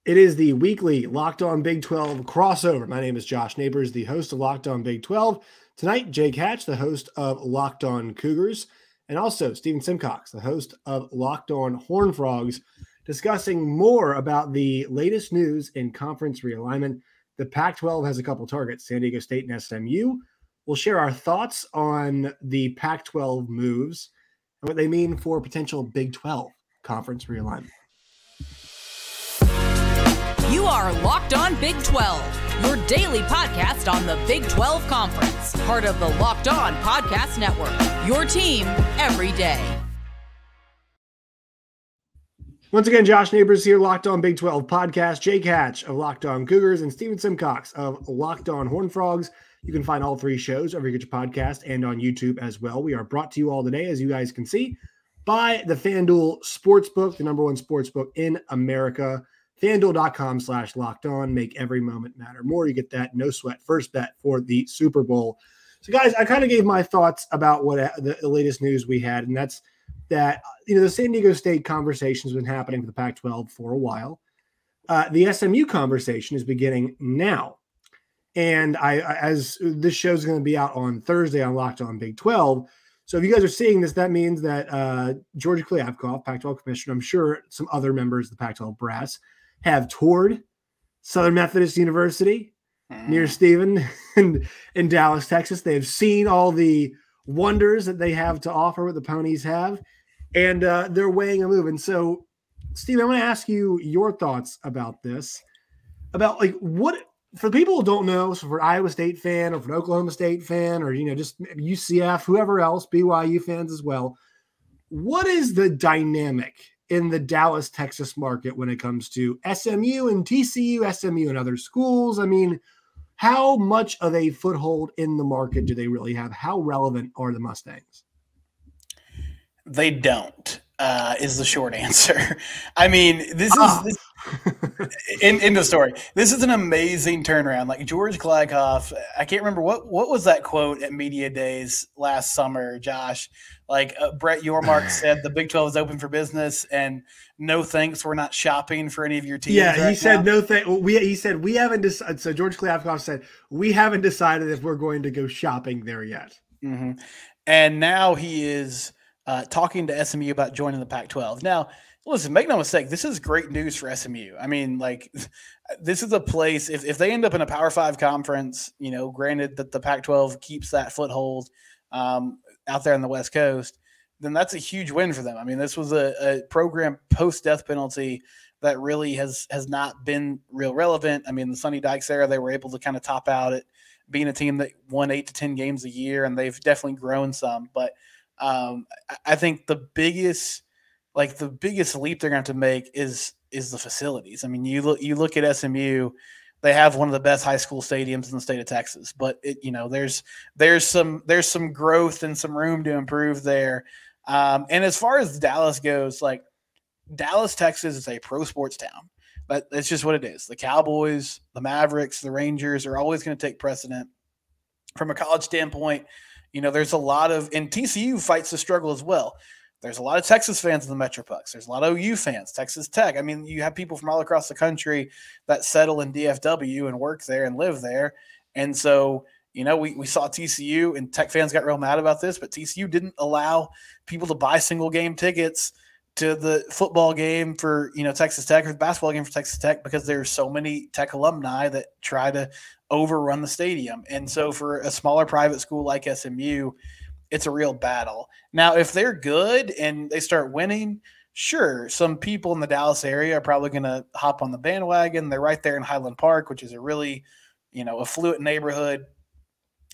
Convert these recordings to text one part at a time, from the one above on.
It is the weekly Locked On Big 12 crossover. My name is Josh Neighbors, the host of Locked On Big 12. Tonight, Jake Hatch, the host of Locked On Cougars, and also Stephen Simcox, the host of Locked On Horned Frogs, discussing more about the latest news in conference realignment. The Pac-12 has a couple targets, San Diego State and SMU. We'll share our thoughts on the Pac-12 moves and what they mean for potential Big 12 conference realignment. You are Locked On Big 12, your daily podcast on the Big 12 Conference, part of the Locked On Podcast Network, your team every day. Once again, Josh Neighbors here, Locked On Big 12 podcast. Jake Hatch of Locked On Cougars and Stephen Simcox of Locked On Horned Frogs. You can find all three shows wherever you get your podcast and on YouTube as well. We are brought to you all today, as you guys can see, by the FanDuel Sportsbook, the number one sportsbook in America. FanDuel.com/lockedon. Make every moment matter more. You get that no sweat first bet for the Super Bowl. So, guys, I kind of gave my thoughts about what the latest news we had, and that's that, the San Diego State conversation has been happening for the Pac-12 for a while. The SMU conversation is beginning now. And as this show is going to be out on Thursday on Locked On Big 12. So if you guys are seeing this, that means that George Kliavkoff, Pac-12 commissioner, I'm sure some other members of the Pac-12 brass have toured Southern Methodist University near Stephen in Dallas, Texas. They have seen all the wonders that they have to offer, what the ponies have, and they're weighing a move. And so, Steve, I want to ask you your thoughts about this, about what, for people who don't know, so for an Iowa State fan or for an Oklahoma State fan or, just UCF, whoever else, BYU fans as well, what is the dynamic in the Dallas, Texas market when it comes to SMU and TCU, SMU and other schools? I mean, how much of a foothold in the market do they really have? How relevant are the Mustangs? They don't, is the short answer. I mean, this end of story. This is an amazing turnaround. Like George Kliavkoff, I can't remember what was that quote at Media Days last summer, Josh. Like Brett Yormark said, the Big 12 is open for business, and no thanks, we're not shopping for any of your teams. Yeah, he said now. No thanks. He said we haven't decided. So George Kliavkoff said we haven't decided if we're going to go shopping there yet. Mm-hmm. And now he is talking to SMU about joining the Pac-12. Now, listen, make no mistake, this is great news for SMU. I mean, this is a place, if they end up in a Power 5 conference, granted that the Pac-12 keeps that foothold out there on the West Coast, then that's a huge win for them. I mean, this was a program post-death penalty that really has not been real relevant. I mean, the Sonny Dykes era, they were able to kind of top out at being a team that won 8 to 10 games a year, and they've definitely grown some. But I think the biggest leap they're going to have to make is the facilities. I mean, you look at SMU, they have one of the best high school stadiums in the state of Texas, but there's some growth and some room to improve there. And as far as Dallas goes, Dallas, Texas is a pro sports town. But it's just what it is. The Cowboys, the Mavericks, the Rangers are always going to take precedent. From a college standpoint, there's a lot of – and TCU fights the struggle as well. There's a lot of Texas fans in the Metroplex. There's a lot of OU fans, Texas Tech. I mean, you have people from all across the country that settle in DFW and work there and live there. And so, we saw TCU, and Tech fans got real mad about this, but TCU didn't allow people to buy single-game tickets to the football game for, Texas Tech, or the basketball game for Texas Tech, because there's so many Tech alumni that try to overrun the stadium. And so for a smaller private school like SMU, it's a real battle. Now, if they're good and they start winning, sure, some people in the Dallas area are probably going to hop on the bandwagon. They're right there in Highland Park, which is a really, affluent neighborhood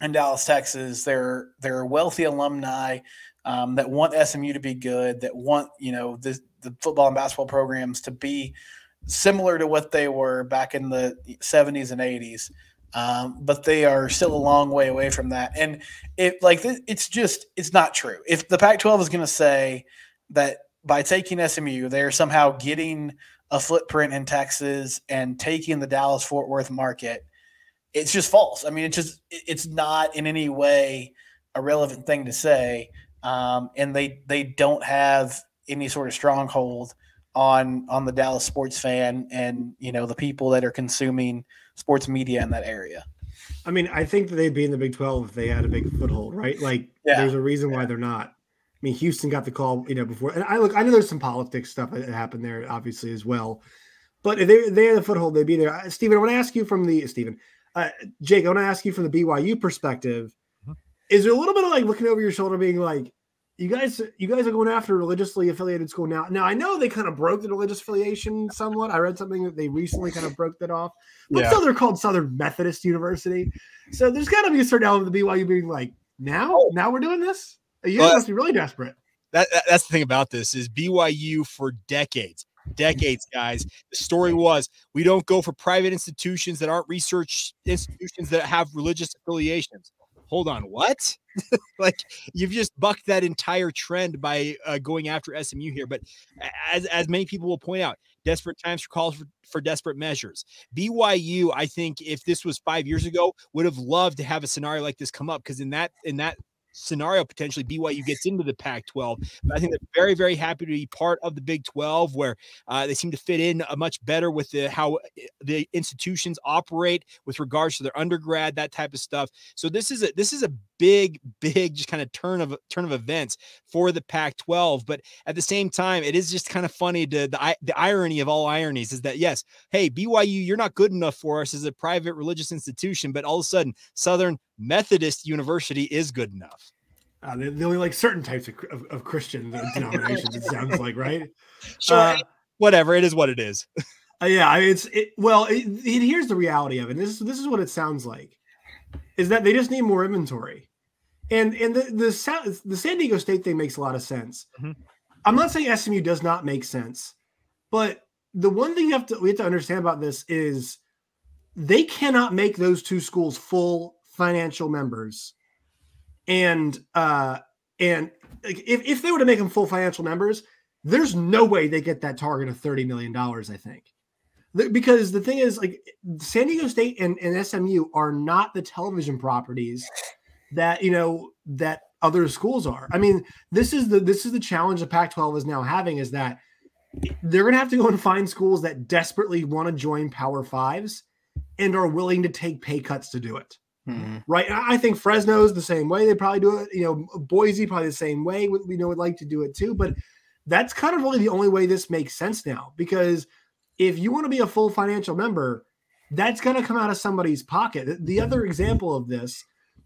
in Dallas, Texas. They're wealthy alumni that want SMU to be good, that want, the football and basketball programs to be similar to what they were back in the 70s and 80s. But they are still a long way away from that. And it's not true. If the Pac-12 is going to say that by taking SMU, they're somehow getting a footprint in Texas and taking the Dallas-Fort Worth market, it's just false. I mean, it's not in any way a relevant thing to say. And they don't have any sort of stronghold on the Dallas sports fan and, the people that are consuming sports media in that area. I mean, I think that they'd be in the Big 12 if they had a big foothold, right? Like, there's a reason why they're not. I mean, Houston got the call, before. And I know there's some politics stuff that happened there, obviously, as well. But if they had a foothold, they'd be there. Stephen, I want to ask you from the Jake, I want to ask you from the BYU perspective. Is there a little bit of like looking over your shoulder, being like, you guys are going after a religiously affiliated school now? Now I know they kind of broke the religious affiliation somewhat. I read something that they recently kind of broke that off, but still they're called Southern Methodist University. So there's got to be a certain element of the BYU being like, now we're doing this. You guys must be really desperate. That's the thing about this is BYU for decades, guys. The story was we don't go for private institutions that aren't research institutions that have religious affiliations. Hold on, what? Like you've just bucked that entire trend by going after SMU here. But as many people will point out, desperate times calls for desperate measures. BYU, I think, if this was 5 years ago, would have loved to have a scenario like this come up because in that scenario, potentially BYU gets into the Pac-12. But I think they're very, very happy to be part of the Big 12, where they seem to fit in much better with how the institutions operate with regards to their undergrad, that type of stuff. So this is a big just kind of turn of events for the Pac-12. But at the same time, it is just kind of funny the irony of all ironies is that, yes, hey, BYU, you're not good enough for us as a private religious institution, but all of a sudden Southern Methodist University is good enough. They only like certain types of Christian denominations, it sounds like, right? Sure. Whatever. It is what it is. Here's the reality of it. This is what it sounds like, is that they just need more inventory. And the San Diego State thing makes a lot of sense. Mm-hmm. I'm not saying SMU does not make sense, but the one thing we have to understand about this is they cannot make those two schools full financial members. And if they were to make them full financial members, there's no way they get that target of $30 million, I think. Because the thing is, like, San Diego State and SMU are not the television properties that that other schools are. I mean, this is the challenge the Pac-12 is now having, is that they're going to have to go and find schools that desperately want to join Power Fives and are willing to take pay cuts to do it. Mm-hmm. Right. And I think Fresno's the same way. They probably do it. Boise probably the same way. We would like to do it too. But that's kind of really the only way this makes sense now, because if you want to be a full financial member, that's going to come out of somebody's pocket. The other example of this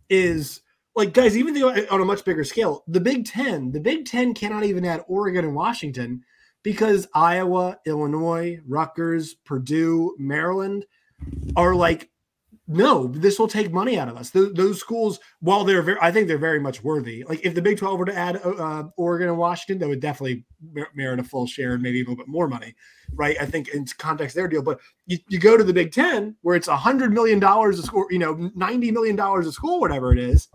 is, like, guys, even though on a much bigger scale, the Big Ten cannot even add Oregon and Washington because Iowa, Illinois, Rutgers, Purdue, Maryland are like, no, this will take money out of us. Those schools, while I think they're very much worthy. Like if the Big 12 were to add Oregon and Washington, that would definitely merit a full share and maybe a little bit more money, right? I think in context their deal. But you go to the Big 10 where it's $100 million a school, $90 million a school, whatever it is.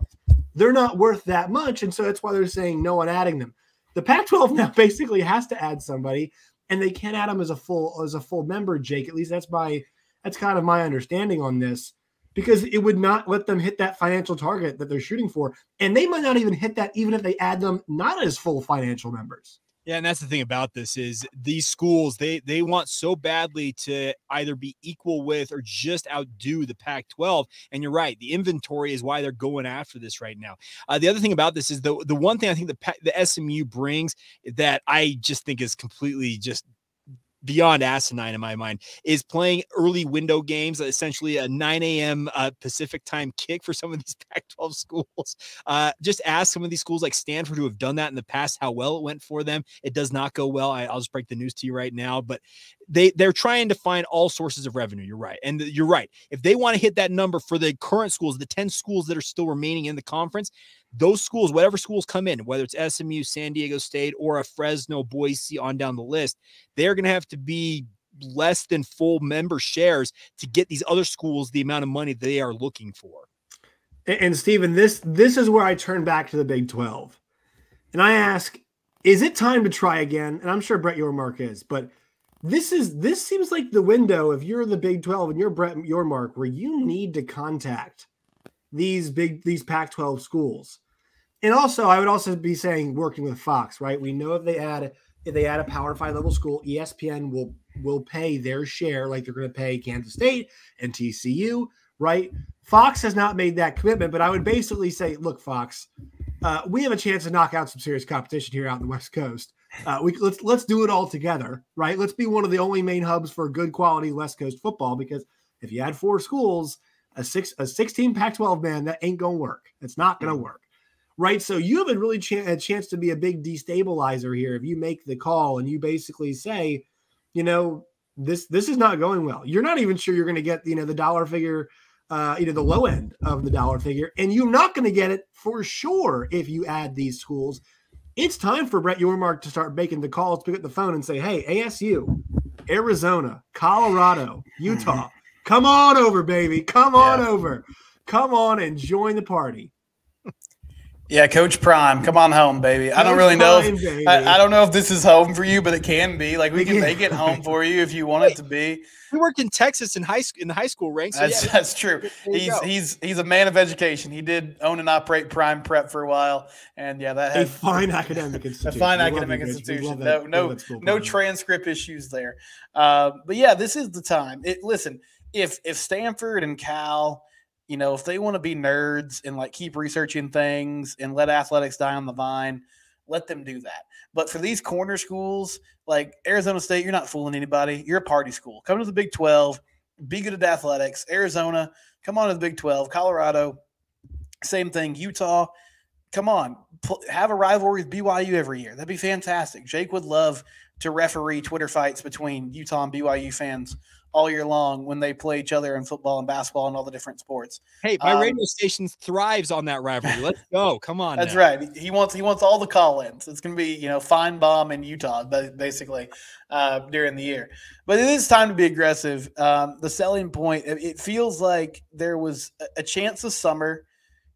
They're not worth that much, and so that's why they're saying no on adding them. The Pac-12 now basically has to add somebody, and they can't add them as a full member. Jake, at least that's kind of my understanding on this. Because it would not let them hit that financial target that they're shooting for. And they might not even hit that even if they add them not as full financial members. Yeah, and that's the thing about this is these schools, they want so badly to either be equal with or just outdo the Pac-12. And you're right, the inventory is why they're going after this right now. The other thing about this is the one thing I think the SMU brings that I just think is completely just beyond asinine in my mind is playing early window games, essentially a 9 a.m. Pacific time kick for some of these Pac-12 schools. Just ask some of these schools like Stanford who have done that in the past how well it went for them. It does not go well. I'll just break the news to you right now, but they're trying to find all sources of revenue. You're right. And you're right. If they want to hit that number for the current schools, the 10 schools that are still remaining in the conference, those schools, whatever schools come in, whether it's SMU, San Diego State, or a Fresno, Boise on down the list, they're going to have to be less than full member shares to get these other schools the amount of money they are looking for. And Stephen, this is where I turn back to the Big 12. And I ask, is it time to try again? And I'm sure Brett Yormark is, but this seems like the window, if you're the Big 12 and you're Brett Yormark, where you need to contact these Pac-12 schools. And also, I would also be saying working with Fox, right? We know if they add if they add a Power 5 level school, ESPN will pay their share, like they're going to pay Kansas State and TCU, right? Fox has not made that commitment, but I would basically say, look, Fox, we have a chance to knock out some serious competition here out in the West Coast. Let's do it all together, right? Let's be one of the only main hubs for good quality West Coast football, because if you add 4 schools, a 16 Pac-12, man, that ain't going to work. It's not going to work, right? So you have a really a chance to be a big destabilizer here if you make the call and you basically say, this is not going well. You're not even sure you're going to get, the dollar figure, the low end of the dollar figure, and you're not going to get it for sure if you add these schools. It's time for Brett Yormark to start making the calls, pick up the phone and say, hey, ASU, Arizona, Colorado, Utah, come on over, baby. Come on over. Come on and join the party. Yeah, Coach Prime, come on home, baby. I don't really know. I don't know if this is home for you, but it can be. Like, we can make it home for you if you want it to be. We worked in Texas in the high school ranks. So that's true. He's a man of education. He did own and operate Prime Prep for a while, and that had a fine academic institution. A fine academic institution. No transcript issues there. But yeah, this is the time. Listen, if Stanford and Cal, if they want to be nerds and like keep researching things and let athletics die on the vine, let them do that. But for these corner schools like Arizona State, you're not fooling anybody. You're a party school. Come to the Big 12, be good at athletics. Arizona, come on to the Big 12. Colorado, same thing. Utah, come on. Have a rivalry with BYU every year. That'd be fantastic. Jake would love to referee Twitter fights between Utah and BYU fans all year long when they play each other in football and basketball and all the different sports. Hey, my radio station thrives on that rivalry. Let's go. Come on. That's right. He wants all the call-ins. It's going to be, Feinbaum in Utah, basically, during the year. But it is time to be aggressive. The selling point, it feels like there was a chance this summer.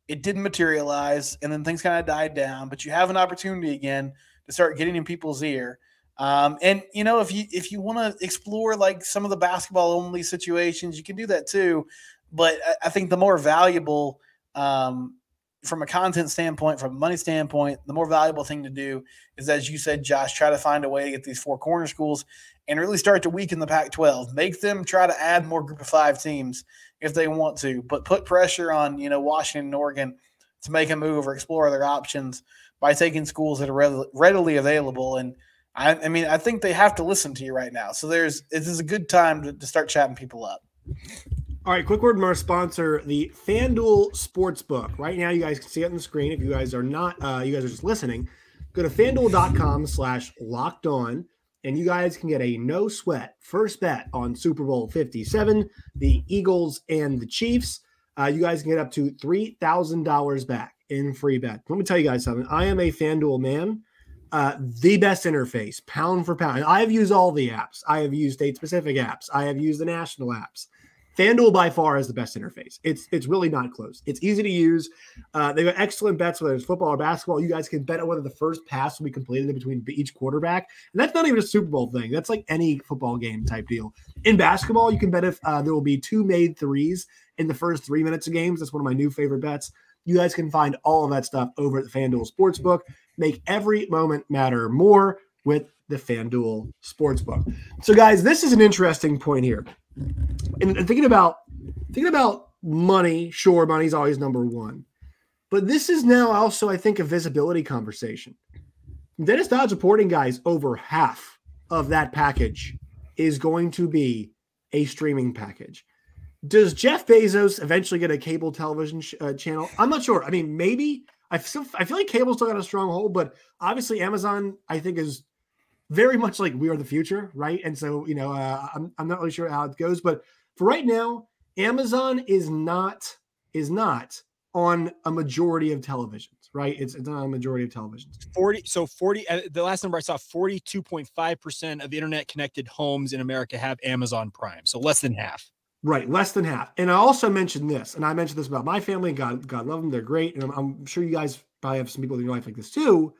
It didn't materialize, and then things kind of died down. But you have an opportunity again to start getting in people's ear. If you want to explore like some of the basketball only situations, you can do that too. But I think the more valuable, from a content standpoint, from a money standpoint, the more valuable thing to do is, as you said, Josh, try to find a way to get these 4 corner schools and really start to weaken the Pac-12. Make them try to add more Group of 5 teams if they want to, but put pressure on, Washington and Oregon to make a move or explore their options by taking schools that are readily available. And I think they have to listen to you right now. So this is a good time to start chatting people up. All right, quick word from our sponsor, the FanDuel Sportsbook. Right now, you guys can see it on the screen. If you guys are not, you guys are just listening, go to FanDuel.com/lockedon, and you guys can get a no sweat first bet on Super Bowl 57, the Eagles and the Chiefs. You guys can get up to $3,000 back in free bet. Let me tell you guys something. I am a FanDuel man. The best interface, pound for pound. And I have used all the apps. I have used state-specific apps. I have used the national apps. FanDuel by far is the best interface. It's really not close. It's easy to use. They've got excellent bets, whether it's football or basketball. You guys can bet on whether the first pass will be completed in between each quarterback. And that's not even a Super Bowl thing. That's like any football game type deal. In basketball, you can bet if there will be 2 made threes in the first 3 minutes of games. That's one of my new favorite bets. You guys can find all of that stuff over at the FanDuel Sportsbook. Make every moment matter more with the FanDuel Sportsbook. So, guys, this is an interesting point here. And thinking about money, sure, money's always number one. But this is now also, I think, a visibility conversation. Dennis Dodd's reporting, guys, over half of that package is going to be a streaming package. Does Jeff Bezos eventually get a cable television channel? I'm not sure. I mean, maybe. I feel like cable still got a strong hold, but obviously Amazon, I think, is very much like we are the future, right? And so, I'm not really sure how it goes, but for right now, Amazon is not on a majority of televisions, right? It's not on a majority of televisions. 40. The last number I saw, 42.5% of the internet connected homes in America have Amazon Prime. So less than half. Right, less than half. And I also mentioned this, and I mentioned this about my family. God love them; they're great, and I'm sure you guys probably have some people in your life like this too.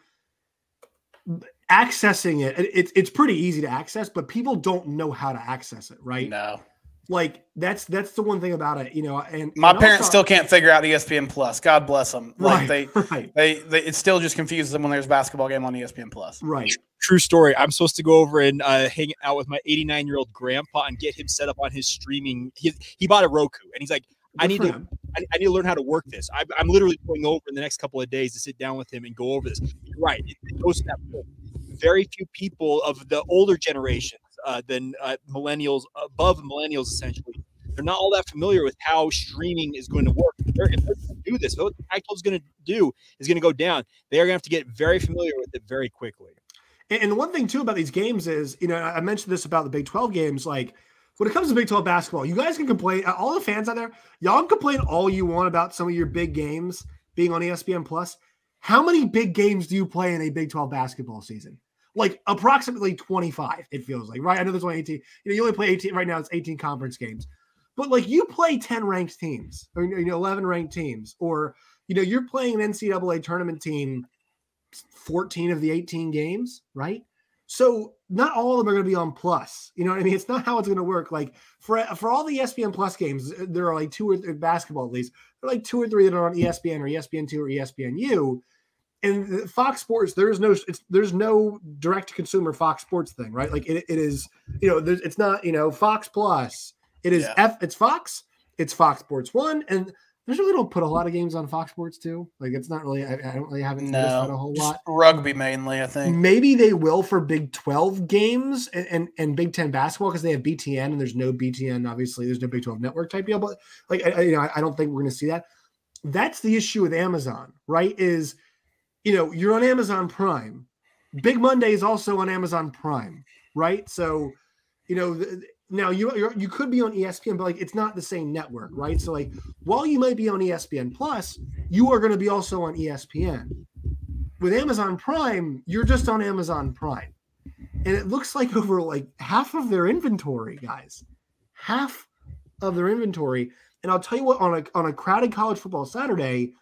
Accessing it's pretty easy to access, but people don't know how to access it, right? No. Like that's the one thing about it, and my and parents also, still can't figure out ESPN Plus. God bless them. Like right. they it still just confuses them when there's a basketball game on ESPN Plus. Right. True story. I'm supposed to go over and hang out with my 89-year-old grandpa and get him set up on his streaming. He bought a Roku and he's like, I need to learn how to work this. I'm literally going over in the next couple of days to sit down with him and go over this. You're right. It goes to that point. Very few people of the older generations than millennials, above millennials, essentially, they're not all that familiar with how streaming is going to work. If they're going to do this, what the Pac-12 is going to do is going to go down. They are going to have to get very familiar with it very quickly. And the one thing too about these games is, I mentioned this about the Big 12 games. Like when it comes to Big 12 basketball, you guys can complain. All the fans out there, y'all can complain all you want about some of your big games being on ESPN Plus. How many big games do you play in a Big 12 basketball season? Like approximately 25, it feels like, right? I know there's only 18. You only play 18 right now. It's 18 conference games, but like you play 10 ranked teams, or 11 ranked teams, or you're playing an NCAA tournament team 14 of the 18 games, right? So not all of them are going to be on Plus. You know what I mean? It's not how it's going to work. Like for all the ESPN Plus games, there are like two or three basketball at least. There are like 2 or 3 that are on ESPN or ESPN2 or ESPNU. And Fox Sports, there's no direct to consumer Fox Sports thing, right? Like it is, it's not, Fox Plus. It is it's Fox, it's Fox Sports 1, and they really don't put a lot of games on Fox Sports 2. Like it's not really, I don't really haven't noticed that a whole lot. Rugby mainly, I think. Maybe they will for Big 12 games and Big 10 basketball because they have BTN and there's no BTN, obviously there's no Big 12 network type deal. But like I don't think we're going to see that. That's the issue with Amazon, right? Is you're on Amazon Prime. Big Monday is also on Amazon Prime, right? So, now you could be on ESPN, but like it's not the same network, right? So like while you might be on ESPN Plus, you are going to be also on ESPN. With Amazon Prime, you're just on Amazon Prime. And it looks like over like half of their inventory, guys. Half of their inventory. And I'll tell you what, on a crowded college football Saturday,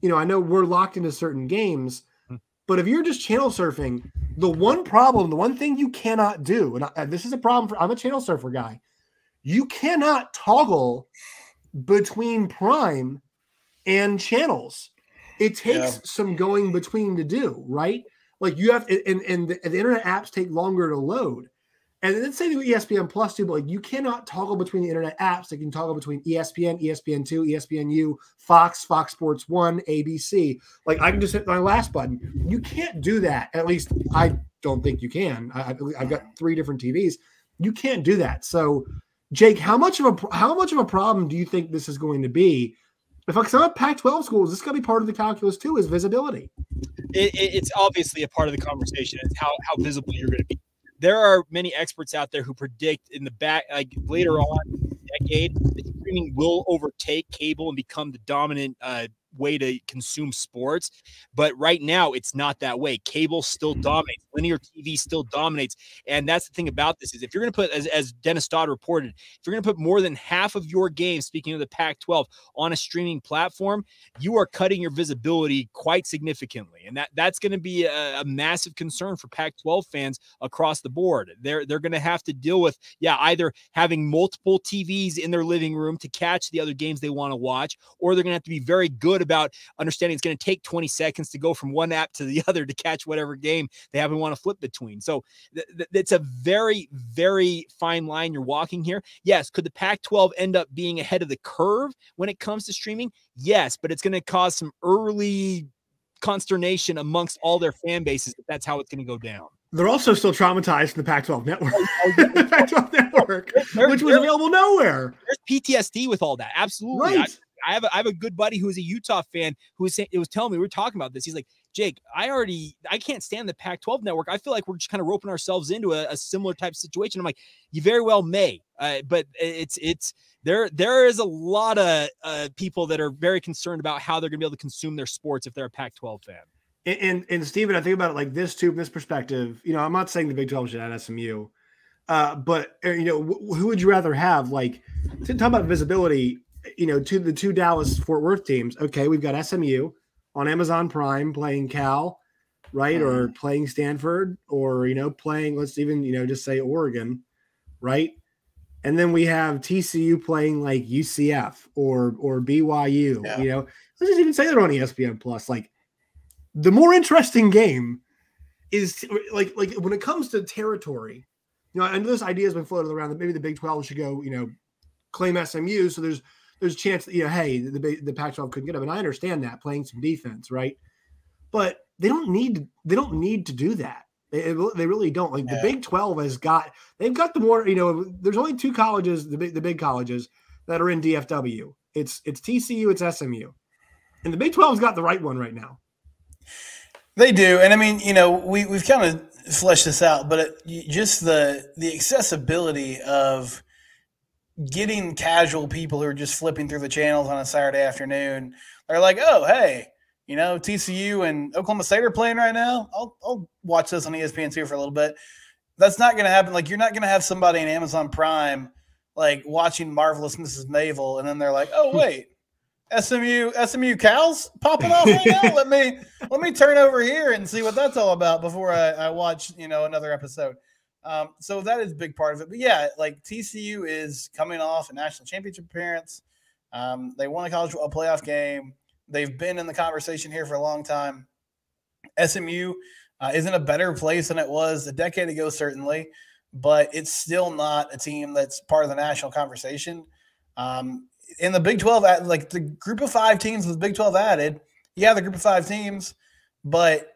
I know we're locked into certain games, but if you're just channel surfing, the one thing you cannot do, and this is a problem I'm a channel surfer guy, you cannot toggle between Prime and channels. It takes some going between to do, right? Like you have, and the internet apps take longer to load. And then say the ESPN Plus too, but like you cannot toggle between the internet apps. They can toggle between ESPN, ESPN2, ESPNU, Fox, Fox Sports 1, ABC. Like I can just hit my last button. You can't do that. At least I don't think you can. I've got 3 different TVs. You can't do that. So, Jake, how much of a problem do you think this is going to be? If I'm at Pac-12 schools, this is going to be part of the calculus too. Is visibility? It's obviously a part of the conversation. It's how visible you're going to be. There are many experts out there who predict in the back, like later on in the decade, that streaming will overtake cable and become the dominant way to consume sports. But right now, it's not that way. Cable still dominates. Linear TV still dominates. And that's the thing about this is if you're going to put, as Dennis Dodd reported, if you're going to put more than half of your games, speaking of the Pac-12, on a streaming platform, you are cutting your visibility quite significantly. And that's going to be a massive concern for Pac-12 fans across the board. They're going to have to deal with, either having multiple TVs in their living room to catch the other games they want to watch, or they're going to have to be very good about understanding it's going to take 20 seconds to go from one app to the other to catch whatever game they happen to want to flip between. So it's a very, very fine line you're walking here. Yes. Could the Pac-12 end up being ahead of the curve when it comes to streaming? Yes, but it's going to cause some early consternation amongst all their fan bases if that's how it's going to go down. They're also still traumatized from the Pac-12 network. The Pac-12 network, which was available nowhere. There's PTSD with all that. Absolutely. Right. I have a good buddy who is a Utah fan who was telling me, we were talking about this. He's like, Jake, I can't stand the Pac-12 network. I feel like we're just kind of roping ourselves into a similar type of situation. I'm like, you very well may, but there is a lot of people that are very concerned about how they're going to be able to consume their sports if they're a Pac-12 fan. And Steven, I think about it like this too, from this perspective. I'm not saying the Big 12 should add SMU, but who would you rather have? Like, to talk about visibility, to the 2 Dallas Fort Worth teams. Okay, we've got SMU on Amazon Prime playing Cal, right, or playing Stanford, or playing, let's even just say Oregon, right? And then we have TCU playing like UCF or BYU. Yeah. You know, let's just even say they're on ESPN Plus. Like, the more interesting game is like when it comes to territory. You know, I know this idea has been floated around that maybe the Big 12 should go, you know, claim SMU. So there's a chance that, you know, hey, the Pac-12 couldn't get them. And I understand that, playing some defense, right? But they don't need to do that. They really don't. Like, the Big 12 they've got the more, you know, there's only two colleges, the big colleges that are in DFW. It's TCU, it's SMU. And the Big 12's got the right one right now. They do. And I mean, you know, we've kind of fleshed this out, but just the accessibility of getting casual people who are just flipping through the channels on a Saturday afternoon. They're like, oh, hey, you know, TCU and Oklahoma State are playing right now. I'll watch this on ESPN2 for a little bit. That's not going to happen. Like, you're not going to have somebody in Amazon Prime like watching Marvelous Mrs. Maisel, and then they're like, oh, wait, SMU cows popping off right now. Let me turn over here and see what that's all about before I watch, you know, another episode. So that is a big part of it. But yeah, like, TCU is coming off a national championship appearance. They won a college football playoff game. They've been in the conversation here for a long time. SMU is in a better place than it was a decade ago, certainly, but it's still not a team that's part of the national conversation. In the Big 12, like, the group of 5 teams with the Big 12 added, yeah, the group of 5 teams, but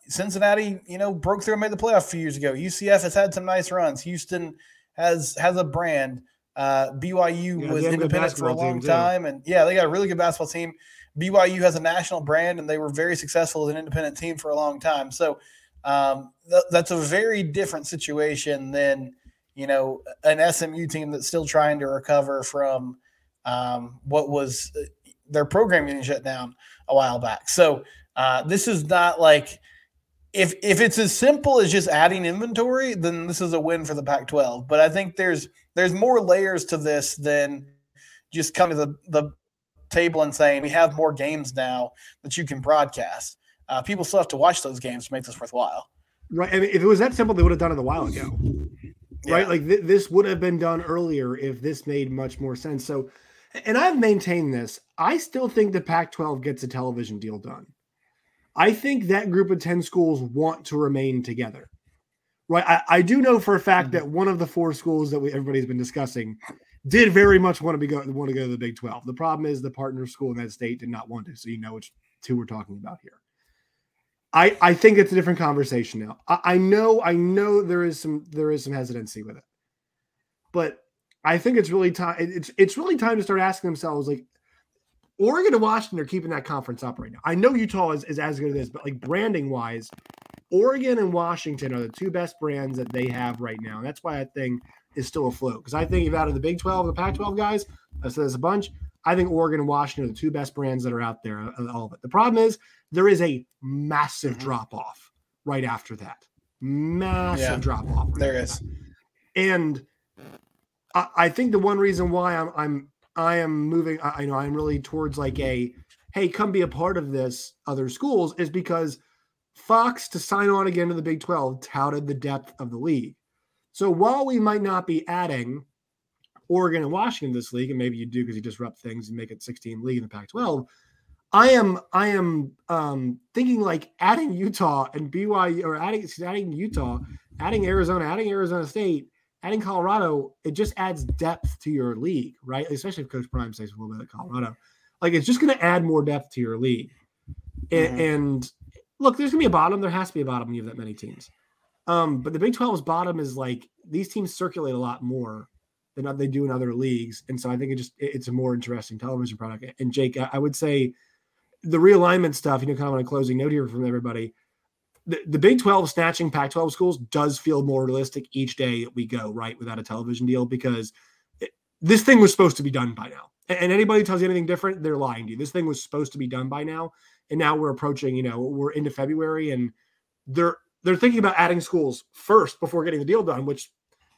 Cincinnati, you know, broke through and made the playoff a few years ago. UCF has had some nice runs. Houston has a brand. BYU was independent for a long time, and yeah, they got a really good basketball team. BYU has a national brand, and they were very successful as an independent team for a long time. So that's a very different situation than, you know, an SMU team that's still trying to recover from what was their program getting shut down a while back. So this is not like, if it's as simple as just adding inventory, then this is a win for the Pac-12. But I think there's more layers to this than just coming to the table and saying we have more games now that you can broadcast. People still have to watch those games to make this worthwhile. Right. I mean, if it was that simple, they would have done it a while ago. Yeah. Right. Like, this would have been done earlier if this made much more sense. So, and I've maintained this. I still think the Pac-12 gets a television deal done. I think that group of 10 schools want to remain together. Right. I do know for a fact that one of the 4 schools that everybody's been discussing did very much want to go to the Big 12. The problem is the partner school in that state did not want to. So you know which 2 we're talking about here. I think it's a different conversation now. I know there is some hesitancy with it, but I think it's really time. It's really time to start asking themselves, like, Oregon and Washington are keeping that conference up right now. I know Utah is as good as this, but like, branding wise, Oregon and Washington are the 2 best brands that they have right now. And that's why that thing is still afloat. Because I think if out of the Big 12 and the Pac-12 guys, I said there's a bunch, I think Oregon and Washington are the 2 best brands that are out there, all of it. The problem is there is a massive drop-off right after that. Massive drop-off. Right, there is. And I think the one reason why I am moving, I'm really towards like a, hey, come be a part of this other schools, is because Fox, to sign on again to the Big 12, touted the depth of the league. So while we might not be adding Oregon and Washington this league, and maybe you do because you disrupt things and make it 16 league in the Pac-12, I am thinking like adding Utah and BYU, or adding Utah, adding Arizona State, adding Colorado. It just adds depth to your league, right? Especially if Coach Prime stays a little bit at Colorado. Like, it's just going to add more depth to your league. And look, there's going to be a bottom. There has to be a bottom when you have that many teams. But the Big 12's bottom is like, these teams circulate a lot more than they do in other leagues. And so I think it's a more interesting television product. And Jake, I would say the realignment stuff, kind of on a closing note here from everybody, the Big 12 snatching Pac-12 schools does feel more realistic each day that we go, right, without a television deal, because this thing was supposed to be done by now. And anybody who tells you anything different, they're lying to you. This thing was supposed to be done by now. And now we're approaching, we're into February, and they're thinking about adding schools first before getting the deal done, which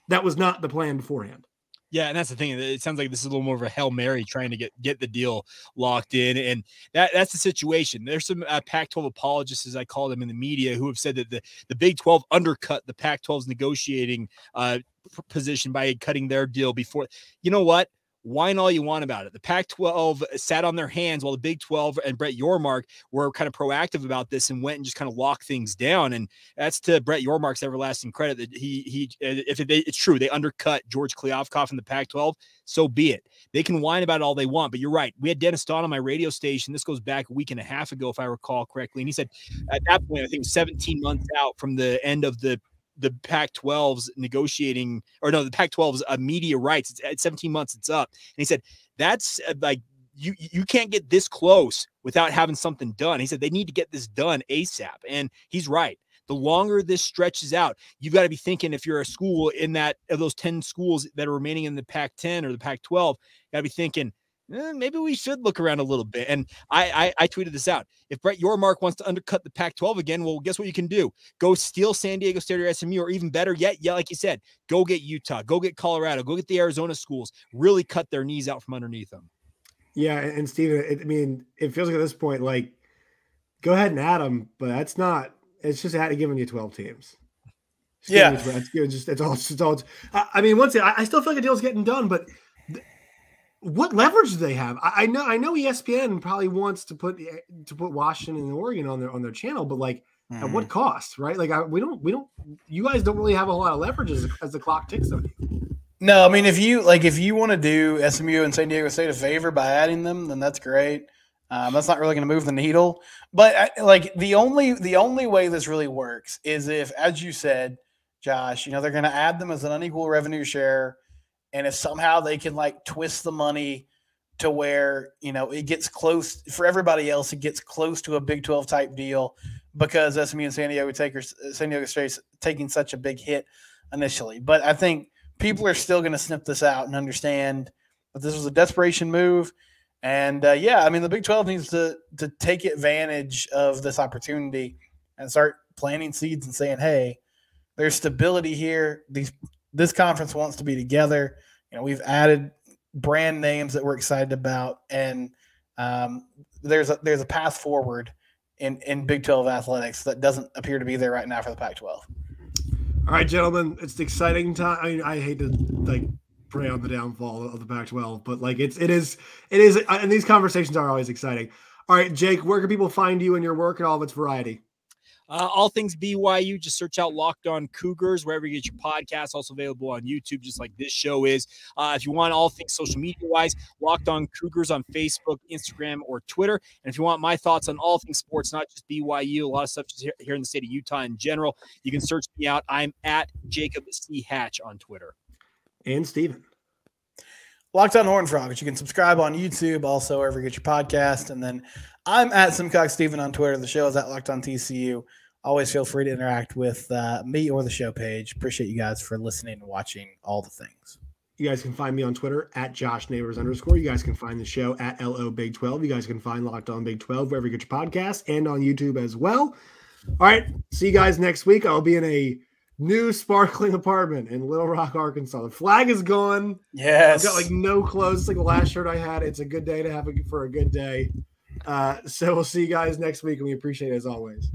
that was not the plan beforehand. Yeah, and that's the thing. It sounds like this is a little more of a Hail Mary trying to get the deal locked in, and that's the situation. There's some Pac-12 apologists, as I call them in the media, who have said that the Big 12 undercut the Pac-12's negotiating position by cutting their deal before. You know what? Whine all you want about it. The Pac-12 sat on their hands while the Big 12 and Brett Yormark were kind of proactive about this and went and just kind of locked things down. And that's to Brett Yormark's everlasting credit that it's true, they undercut George Kliavkoff in the Pac-12. So be it. They can whine about it all they want, but you're right. We had Dennis Don on my radio station. This goes back a week and a half ago, if I recall correctly. And he said at that point, I think 17 months out from the end of the Pac-12's negotiating, or no, the Pac-12's media rights. It's at 17 months, it's up. And he said, that's like, you can't get this close without having something done. He said, they need to get this done ASAP. And he's right. The longer this stretches out, you've got to be thinking, if you're a school in that, of those 10 schools that are remaining in the Pac-10 or the Pac-12, you got to be thinking, maybe we should look around a little bit. And I tweeted this out. If Brett Yormark wants to undercut the Pac-12 again, well, guess what you can do? Go steal San Diego State or SMU, or even better yet, yeah, like you said, go get Utah, go get Colorado, go get the Arizona schools, really cut their knees out from underneath them. Yeah, and Steven, I mean, it feels like at this point, like, go ahead and add them, but that's not, it's just giving you 12 teams. Yeah. It's all. I mean, once I still feel like a deal's getting done, but what leverage do they have? I know ESPN probably wants to put Washington and Oregon on their channel, but like at what cost, right? Like we don't. You guys don't really have a lot of leverage as the clock ticks on you. No, I mean if you want to do SMU and San Diego State a favor by adding them, then that's great. That's not really going to move the needle. But the only way this really works is if, as you said, Josh, they're going to add them as an unequal revenue share. And if somehow they can twist the money to where, it gets close for everybody else, it gets close to a Big 12 type deal because SMU and San Diego State's taking such a big hit initially. But I think people are still going to snip this out and understand that this was a desperation move. And the Big 12 needs to take advantage of this opportunity and start planting seeds and saying, hey, there's stability here. This conference wants to be together. We've added brand names that we're excited about, and there's a path forward in Big 12 athletics that doesn't appear to be there right now for the Pac-12. All right, gentlemen, it's the exciting time. I mean, I hate to prey on the downfall of the Pac-12, but it is, and these conversations are always exciting. All right, Jake, where can people find you and your work and all of its variety? All things BYU, just search out Locked On Cougars wherever you get your podcasts. Also available on YouTube, just like this show is. If you want all things social media wise, Locked On Cougars on Facebook, Instagram, or Twitter. And if you want my thoughts on all things sports, not just BYU, a lot of stuff just here in the state of Utah in general, you can search me out. I'm at Jacob C. Hatch on Twitter. And Steven. Locked On Horned Frogs. You can subscribe on YouTube, also wherever you get your podcast. And then I'm at Simcox Steven on Twitter. The show is at Locked On TCU. Always feel free to interact with me or the show page. Appreciate you guys for listening and watching all the things. You guys can find me on Twitter at @JoshNeighbors_. You guys can find the show at LO Big 12. You guys can find Locked On Big 12 wherever you get your podcast and on YouTube as well. All right. See you guys next week. I'll be in a new sparkling apartment in Little Rock, Arkansas. The flag is gone. Yes. I've got no clothes. It's like the last shirt I had. It's a good day to have for a good day. So we'll see you guys next week, and we appreciate it as always.